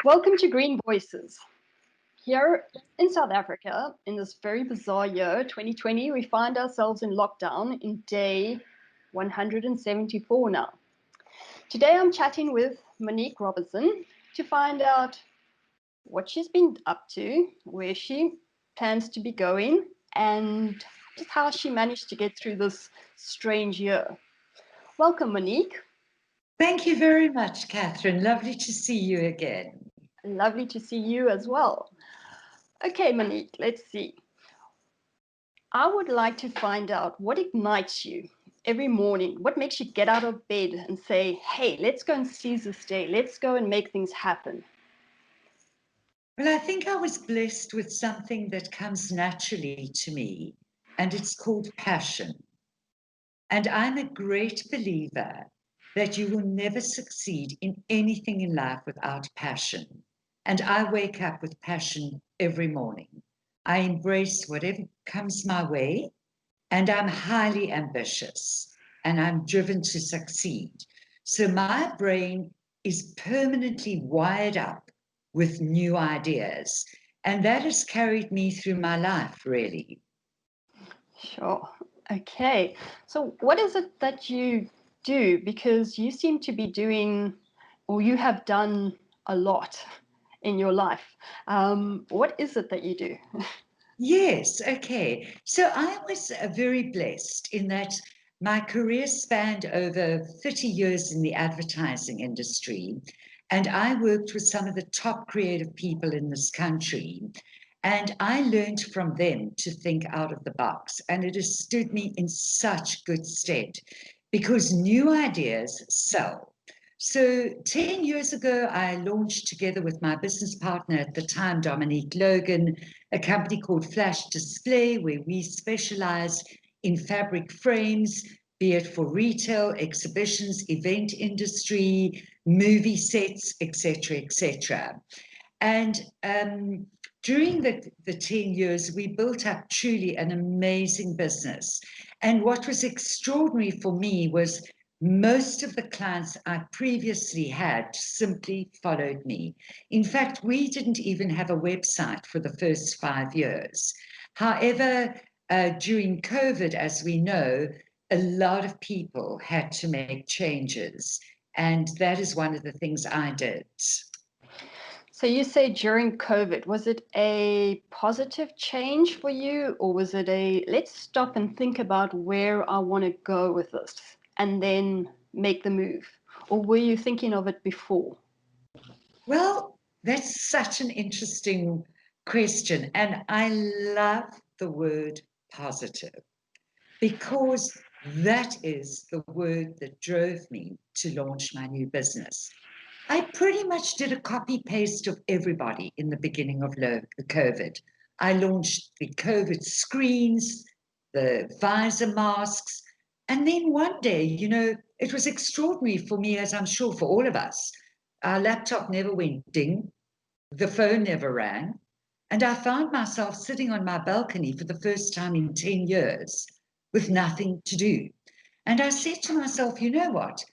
Welcome to Green Voices. Here in South Africa, in this very bizarre year, 2020, we find ourselves in lockdown in day 174 now. Today I'm chatting with Monique Robertson to find out what she's been up to, where she plans to be going, and just how she managed to get through this strange year. Welcome, Monique. Thank you very much, Catherine. Lovely to see you again. Lovely to see you as well. Okay, Monique, let's see. I would like to find out what ignites you every morning. What makes you get out of bed and say, hey, let's go and seize this day. Let's go and make things happen. Well, I think I was blessed with something that comes naturally to me, and it's called passion. And I'm a great believer that you will never succeed in anything in life without passion. And I wake up with passion every morning. I embrace whatever comes my way, and I'm highly ambitious, and I'm driven to succeed. So my brain is permanently wired up with new ideas, and that has carried me through my life, really. Sure. Okay. So, what is it that you do? Because you seem to be doing, or you have done a lot in your life. What is it that you do? Yes, okay. So I was very blessed in that my career spanned over 30 years in the advertising industry, and I worked with some of the top creative people in this country. And I learned from them to think out of the box, and it has stood me in such good stead because new ideas sell. So 10 years ago, I launched together with my business partner at the time, Dominique Logan, a company called Flash Display, where we specialize in fabric frames, be it for retail, exhibitions, event industry, movie sets, etc., etc. And during the 10 years, we built up truly an amazing business. And what was extraordinary for me was most of the clients I previously had simply followed me. In fact, we didn't even have a website for the first 5 years. However, during COVID, as we know, a lot of people had to make changes. And that is one of the things I did. So, you say during COVID, was it a positive change for you, or was it a let's stop and think about where I want to go with this and then make the move? Or were you thinking of it before? Well, that's such an interesting question. And I love the word positive because that is the word that drove me to launch my new business. I pretty much did a copy paste of everybody in the beginning of COVID. I launched the COVID screens, the visor masks, and then one day, it was extraordinary for me, as I'm sure for all of us. Our laptop never went ding, the phone never rang, and I found myself sitting on my balcony for the first time in 10 years with nothing to do. And I said to myself, you know what?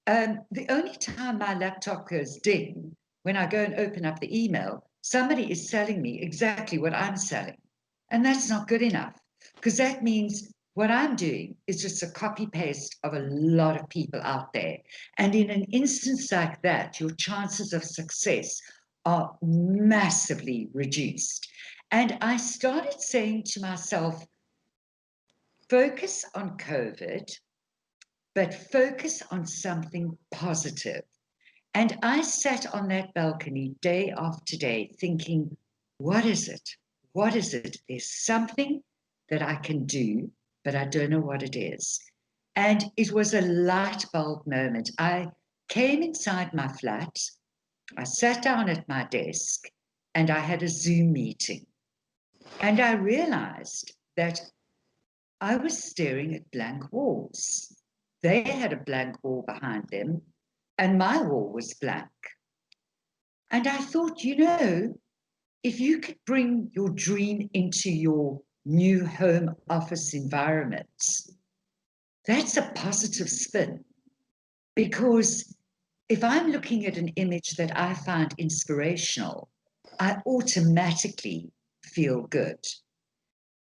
The only time my laptop goes ding, when I go and open up the email, somebody is selling me exactly what I'm selling. And that's not good enough because that means what I'm doing is just a copy paste of a lot of people out there. And in an instance like that, your chances of success are massively reduced. And I started saying to myself, focus on COVID, but focus on something positive. And I sat on that balcony day after day thinking, what is it? What is it? There's something that I can do, but I don't know what it is. And it was a light bulb moment. I came inside my flat, I sat down at my desk, and I had a Zoom meeting. And I realized that I was staring at blank walls. They had a blank wall behind them, and my wall was blank. And I thought, if you could bring your dream into your new home office environment, that's a positive spin because if I'm looking at an image that I find inspirational, I automatically feel good.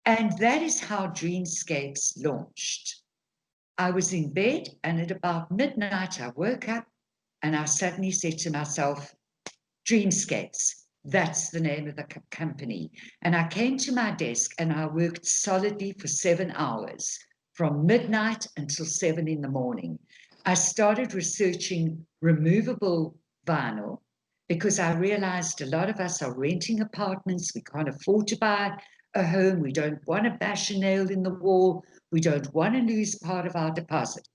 And that is how Dreamscapes launched. I was in bed, and at about midnight, I woke up and I suddenly said to myself, Dreamscapes, that's the name of the company. And I came to my desk and I worked solidly for 7 hours from midnight until 7 in the morning. I started researching removable vinyl because I realized a lot of us are renting apartments. We can't afford to buy a home. We don't want to bash a nail in the wall. We don't want to lose part of our deposit.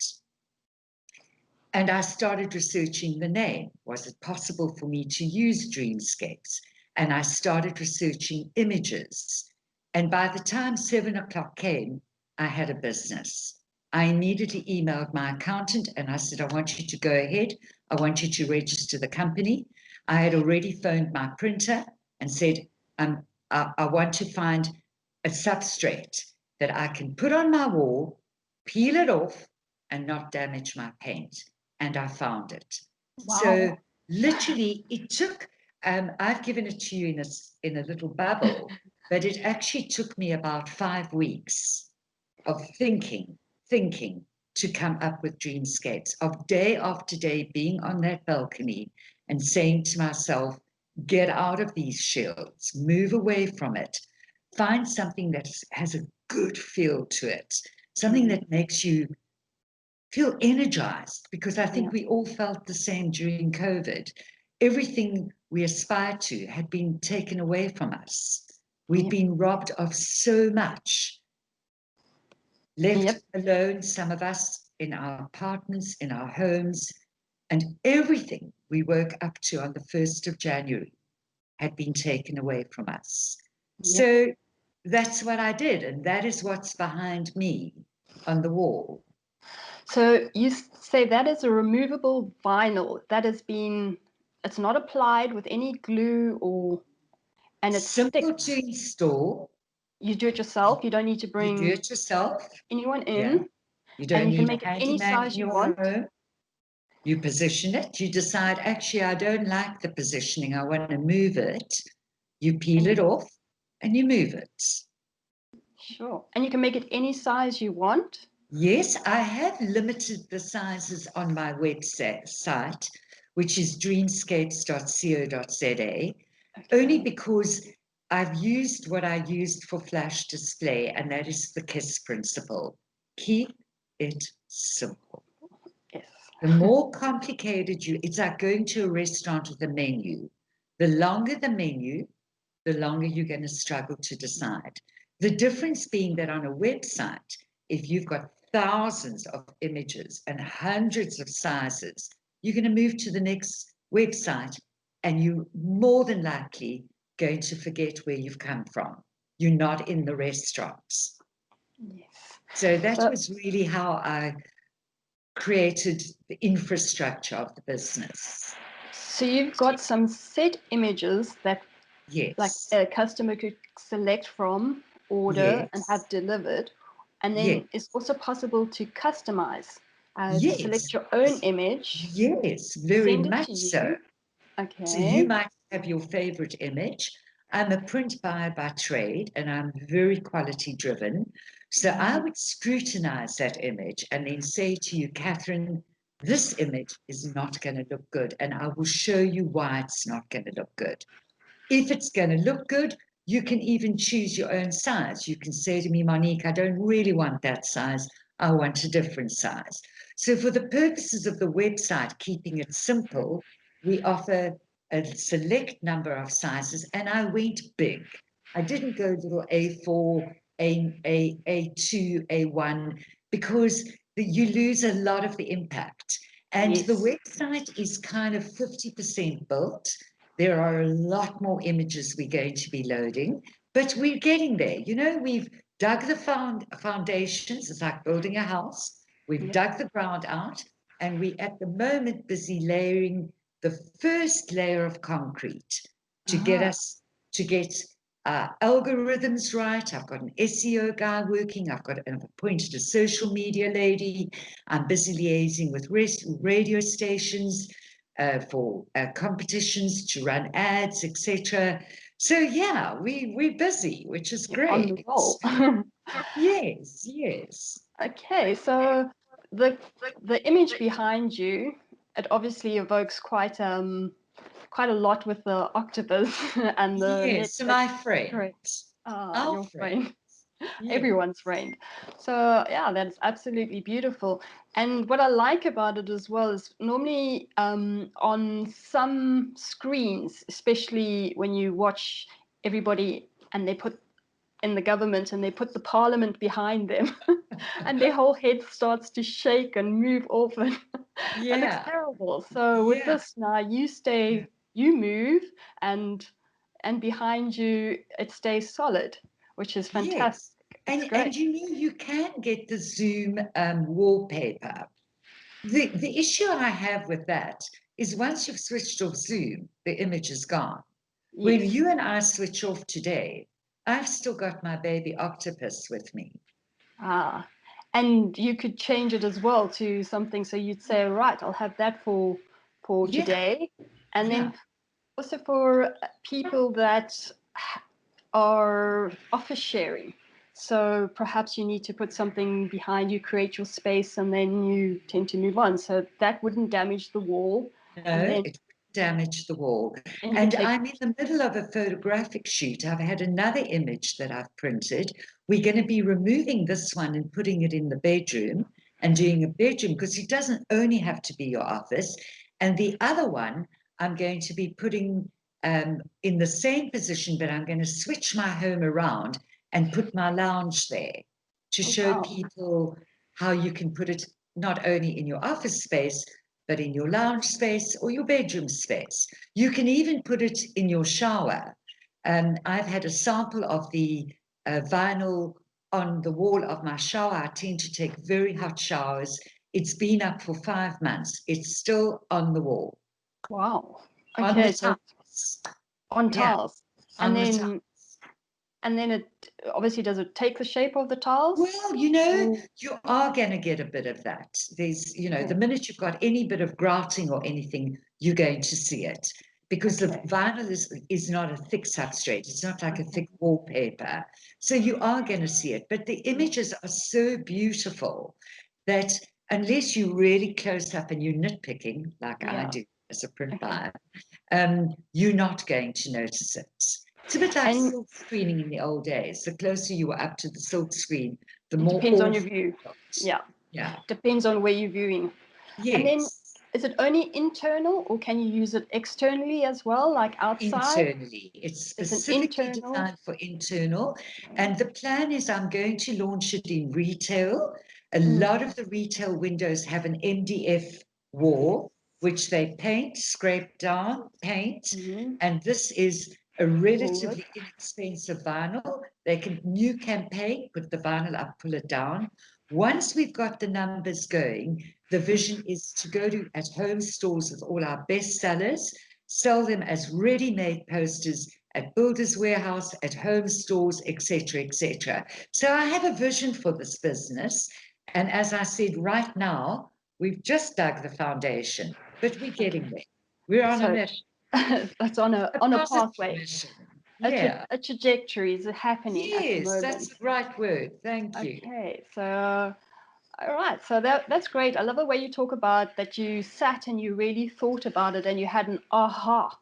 And I started researching the name. Was it possible for me to use Dreamscapes? And I started researching images. And by the time 7 o'clock came, I had a business. I immediately emailed my accountant and I said, I want you to go ahead. I want you to register the company. I had already phoned my printer and said, I want to find a substrate that I can put on my wall, peel it off, and not damage my paint. And I found it. Wow. So literally, it took. I've given it to you in a little bubble, but it actually took me about 5 weeks of thinking to come up with Dreamscapes. Of day after day being on that balcony and saying to myself, "Get out of these shields, move away from it, find something that has a good feel to it, something that makes you feel energized," because I think we all felt the same during COVID. Everything we aspired to had been taken away from us. We've been robbed of so much, left alone, some of us in our apartments, in our homes, and everything we woke up to on the 1st of January had been taken away from us. So that's what I did, and that is what's behind me on the wall. So you say that is a removable vinyl that has been, it's not applied with any glue and it's simple to install. You do it yourself. You don't need to bring you do it yourself. anyone in. Yeah. You don't and you need can a make it any handyman size in you your want. home. You position it. You decide, actually, I don't like the positioning. I want to move it. You peel it off and you move it. Sure. And you can make it any size you want. Yes, I have limited the sizes on my website, which is dreamscapes.co.za, only because I've used what I used for flash display, and that is the KISS principle. Keep it simple. Yes. The more complicated it's like going to a restaurant with a menu. The longer the menu, the longer you're going to struggle to decide. The difference being that on a website, if you've got thousands of images and hundreds of sizes, you're going to move to the next website and you're more than likely going to forget where you've come from. You're not in the restaurants. Yes. So that was really how I created the infrastructure of the business. So you've got some set images that like a customer could select from, order, and have delivered. And then it's also possible to customize, select your own image. Yes, very much so. Okay. So you might have your favorite image. I'm a print buyer by trade and I'm very quality driven. So I would scrutinize that image and then say to you, Catherine, this image is not going to look good. And I will show you why it's not going to look good. If it's going to look good, you can even choose your own size. You can say to me, Monique, I don't really want that size. I want a different size. So for the purposes of the website, keeping it simple, we offer a select number of sizes, and I went big. I didn't go little A4, A2, A1, because you lose a lot of the impact. And the website is kind of 50% built. There are a lot more images we're going to be loading, but we're getting there. You know, we've dug the foundations. It's like building a house. We've dug the ground out, and we're at the moment busy layering the first layer of concrete to get us to get algorithms right. I've got an SEO guy working. I've appointed a social media lady. I'm busy liaising with radio stations. for competitions, to run ads, etc. So yeah, we're busy, which is You're on great. the roll. Yes, yes. Okay, so the the image behind you, it obviously evokes quite a lot with the octopus and the net Yes, that my great. friends, Ah, our your friends. friend. Yeah. Everyone's friend. So yeah, that's absolutely beautiful. And what I like about it as well is normally on some screens, especially when you watch everybody and they put in the government and they put the parliament behind them and their whole head starts to shake and move off and it looks Yeah, terrible. So with yeah, this now you stay, you move and behind you it stays solid, which is yes. fantastic. It's great. And you can get the Zoom wallpaper. The issue I have with that is once you've switched off Zoom, the image is gone. When Yes. you and I switch off today, I've still got my baby octopus with me. Ah. And you could change it as well to something. So you'd say, right, I'll have that for Yeah, today. And yeah, then also for people that are office sharing. So perhaps you need to put something behind you, create your space, and then you tend to move on. So that wouldn't damage the wall. And no, then it damaged the wall. you can And take. I'm in the middle of a photographic shoot. I've had another image that I've printed. We're going to be removing this one and putting it in the bedroom and doing a bedroom because it doesn't only have to be your office. And the other one, I'm going to be putting in the same position, but I'm going to switch my home around and put my lounge there to Oh, show wow. people how you can put it not only in your office space, but in your lounge space or your bedroom space. You can even put it in your shower. I've had a sample of the vinyl on the wall of my shower. I tend to take very hot showers. It's been up for 5 months. It's still on the wall, Wow. on the Okay, so tiles. on Yeah, tiles. And on the tiles. then it obviously does it take the shape of the tiles? Well, Or you are going to get a bit of that. There's, the okay. minute you've got any bit of grouting or anything, you're going to see it because the Okay. vinyl is not a thick substrate. It's not like a Okay. thick wallpaper. So you are going to see it. But the images are so beautiful that unless you're really close up and you're nitpicking, like I Yeah. do as a print Okay. buyer, you're not going to notice it. It's a bit like And silk screening in the old days. The closer you were up to the silk screen, the it more depends on your awful view. it looked. Yeah. Yeah. Depends on where you're viewing. And then Yes. is it only internal or can you use it externally as well, like outside? Internally. It's It's an specifically internal. designed for internal. And the plan is I'm going to launch it in retail. A Mm. lot of the retail windows have an MDF wall, which they paint, scrape down, paint. Mm-hmm. And this is a Forward. relatively inexpensive vinyl. They can, new campaign, put the vinyl up, pull it down. Once we've got the numbers going, the vision is to go to at home stores with all our best sellers, sell them as ready-made posters at Builders Warehouse, at home stores, etc., etc. So I have a vision for this business. And as I said, right now, we've just dug the foundation, but we're Okay. getting there. We're on a So mission, that's on a a positive pathway. mission. Yeah. A trajectory is happening at the Yes, that's moment. the right word. Thank you. Okay, so all right, so that's great. I love the way you talk about that you sat and you really thought about it and you had an aha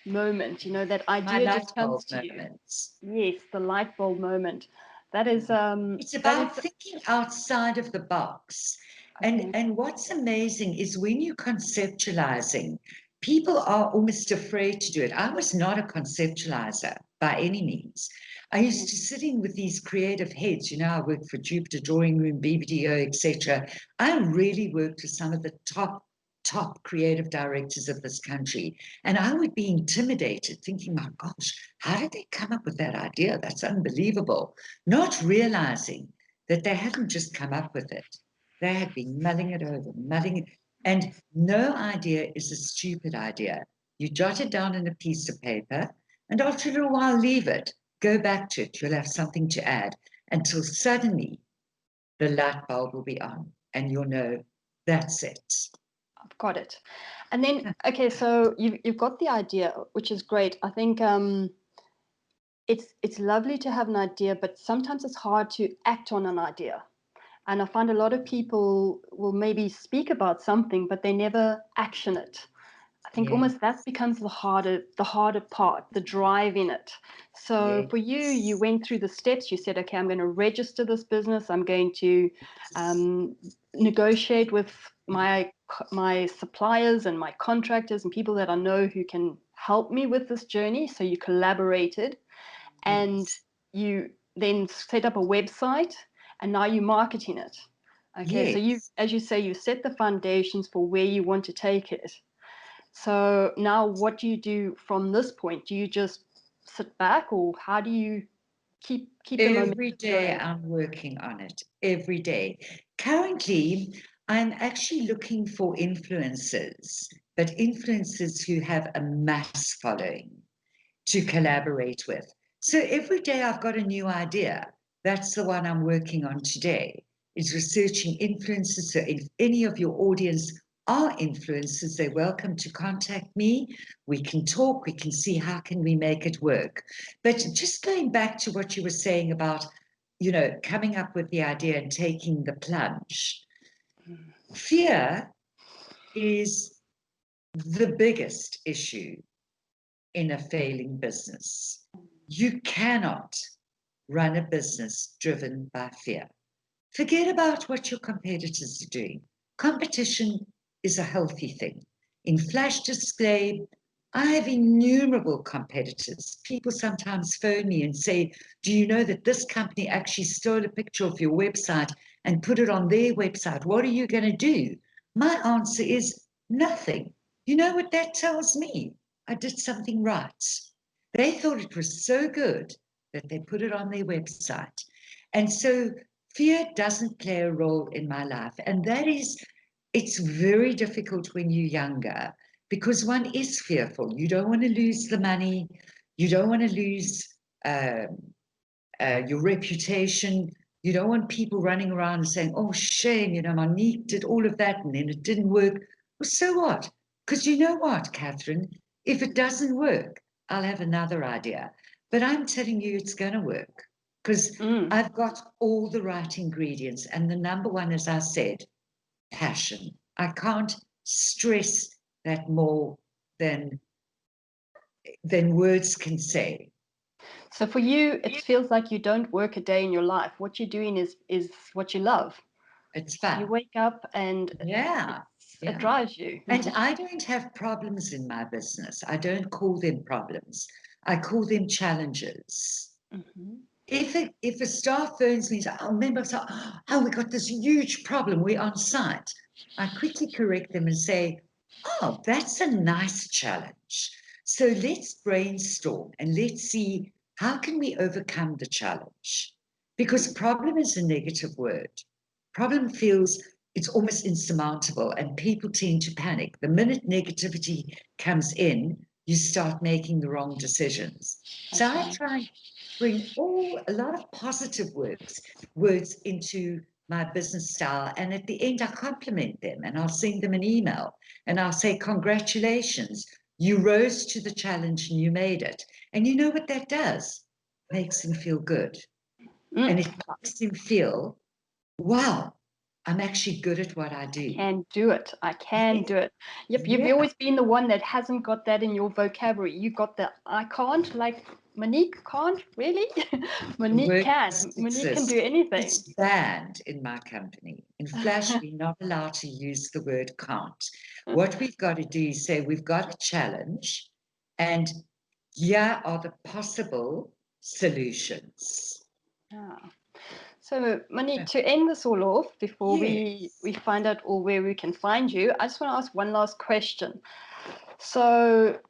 moment, that My idea light just bulb comes to you. moments. Yes, the light bulb moment. It's That is about thinking outside of the box. okay. And what's amazing is when you're conceptualizing, people are almost afraid to do it. I was not a conceptualizer by any means. I used Okay. to sit in with these creative heads. I worked for Jupiter Drawing Room, BBDO, etc. I really worked with some of the top creative directors of this country. And I would be intimidated, thinking, my gosh, how did they come up with that idea? That's unbelievable. Not realizing that they hadn't just come up with it. They had been mulling it over, mulling it. And no idea is a stupid idea. You jot it down in a piece of paper, and after a little while, leave it. Go back to it. You'll have something to add until suddenly the light bulb will be on, and you'll know that's it. Got it. And then, okay, so you've got the idea, which is great. I think it's lovely to have an idea, but sometimes it's hard to act on an idea. And I find a lot of people will maybe speak about something, but they never action it. I think Yeah, almost that becomes the harder part, the drive in it. So for you, you yes, went through the steps. You said, okay, I'm going to register this business. I'm going to negotiate with my suppliers and my contractors and people that I know who can help me with this journey. So you collaborated, and yes, you then set up a website, and now you're marketing it. Okay, so you, yes. as you say, you set the foundations for where you want to take it. So now what do you do from this point? Do you just sit back, or how do you keep the momentum Every day going? I'm working on it, every day. Currently, I'm actually looking for influencers, but influencers who have a mass following to collaborate with. So every day I've got a new idea. That's the one I'm working on today, is researching influencers. So if any of your audience are influencers, they're welcome to contact me. We can talk, we can see how can we make it work. But just going back to what you were saying about, coming up with the idea and taking the plunge. Fear is the biggest issue in a failing business. You cannot run a business driven by fear. Forget about what your competitors are doing. Competition is a healthy thing. In flash display, I have innumerable competitors. People sometimes phone me and say, do you know that this company actually stole a picture of your website and put it on their website? What are you going to do? My answer is nothing. You know what that tells me? I did something right. They thought it was so good that they put it on their website. And so fear doesn't play a role in my life. And it's very difficult when you're younger because one is fearful. You don't want to lose the money. You don't want to lose your reputation. You don't want people running around and saying, oh, shame, Monique did all of that and then it didn't work. Well, so what? Because you know what, Catherine? If it doesn't work, I'll have another idea. But I'm telling you, it's going to work because Mm. I've got all the right ingredients. And the number one, as I said, passion. I can't stress that more than words can say. So for you, it feels like you don't work a day in your life. What you're doing is what you love. It's You fun. wake up and Yeah. it Yeah. drives you. And I don't have problems in my business. I don't call them problems. I call them challenges. Mhm. If a staff phones me and says, oh, member, so, oh, we got this huge problem, we're on site, I quickly correct them and say, oh, that's a nice challenge. So let's brainstorm and let's see how can we overcome the challenge? Because problem is a negative word. Problem feels it's almost insurmountable and people tend to panic. The minute negativity comes in, you start making the wrong decisions. So I Okay. try and bring a lot of positive words into my business style. And at the end, I compliment them and I'll send them an email and I'll say, congratulations, you rose to the challenge and you made it. And you know what that does? Makes them feel good. And Mm. it makes them feel, wow, I'm actually good at what I do. Can do it. I can Yeah, do it. Yep, you've yeah. always been the one that hasn't got that in your vocabulary. You got the I can't, like Monique can't, really? The Monique word can. doesn't Monique can do exist. anything. It's banned in my company. In Flash, we're not allowed to use the word can't. What we've got to do is say we've got a challenge and here are the possible solutions. Yeah. So, Yeah. Monique, to end this all off, before we Yes, find out all where we can find you, I just want to ask one last question. So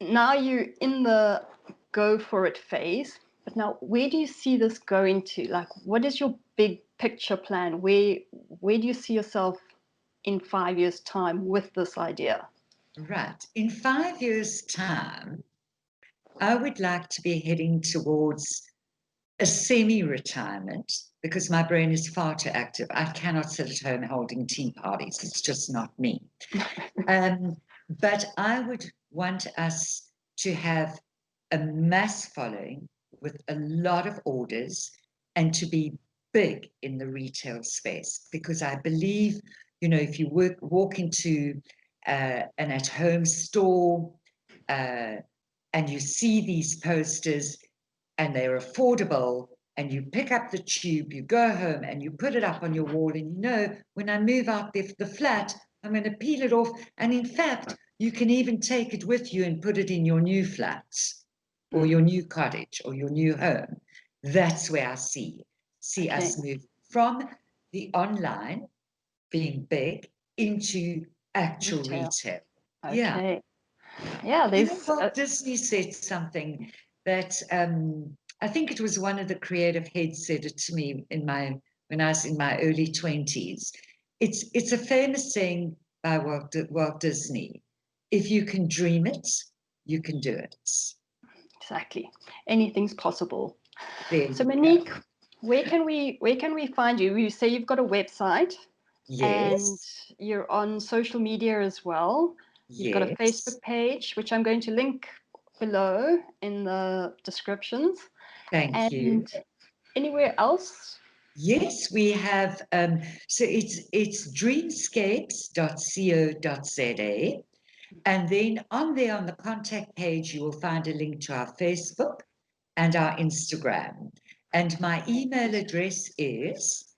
now you're in the go for it phase, but now where do you see this going to? Like, what is your big picture plan? Where do you see yourself in 5 years' time with this idea? right. In 5 years' time, I would like to be heading towards a semi-retirement because my brain is far too active. I cannot sit at home holding tea parties. It's just not me. But I would want us to have a mass following with a lot of orders and to be big in the retail space, because I believe, if you walk into an at-home store and you see these posters and they're affordable, and you pick up the tube, you go home and you put it up on your wall, and when I move out the flat, I'm going to peel it off. And in fact, you can even take it with you and put it in your new flats or your new cottage or your new home. That's where I see us move from the online being big into actual retail. Okay. Yeah, there's Walt Disney said something that I think it was one of the creative heads said it to me when I was in my early 20s. It's a famous saying by Walt Disney: if you can dream it, you can do it. exactly, anything's possible. There So you Monique, go. where can we find you? You say you've got a website, and Yes. you're on social media as well. You've got a Yes. Facebook page, which I'm going to link below in the descriptions. Thank you. And anywhere else? Yes, we have. So it's dreamscapes.co.za. And then on the contact page, you will find a link to our Facebook and our Instagram. And my email address is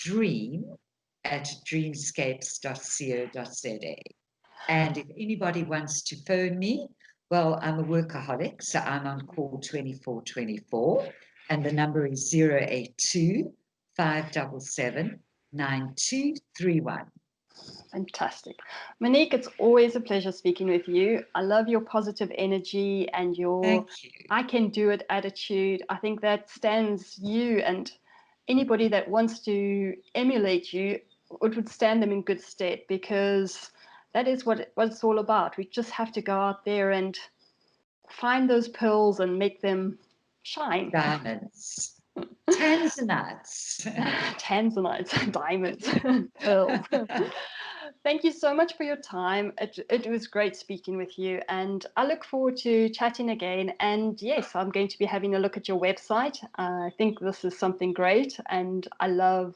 dream@dreamscapes.co.za. And if anybody wants to phone me, well, I'm a workaholic, so I'm on call 24/24. And the number is 082 577 9231. Fantastic. Monique, it's always a pleasure speaking with you. I love your positive energy and your Thank you. I can do it attitude. I think that stands you and anybody that wants to emulate you, it would stand them in good stead, because that is what it's all about. We just have to go out there and find those pearls and make them shine. Diamonds. Tanzanites. Tanzanites, diamonds, pearls. Thank you so much for your time. It was great speaking with you, and I look forward to chatting again. And yes, I'm going to be having a look at your website. I think this is something great, and I love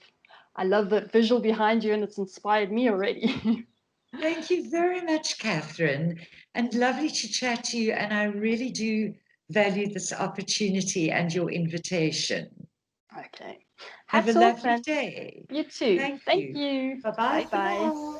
the visual behind you, and it's inspired me already. Thank you very much, Catherine, and lovely to chat to you. And I really do value this opportunity and your invitation. Okay. Have a Hats off, lovely and day. you too. Thank Thank you. you. Bye-bye Bye for bye. now.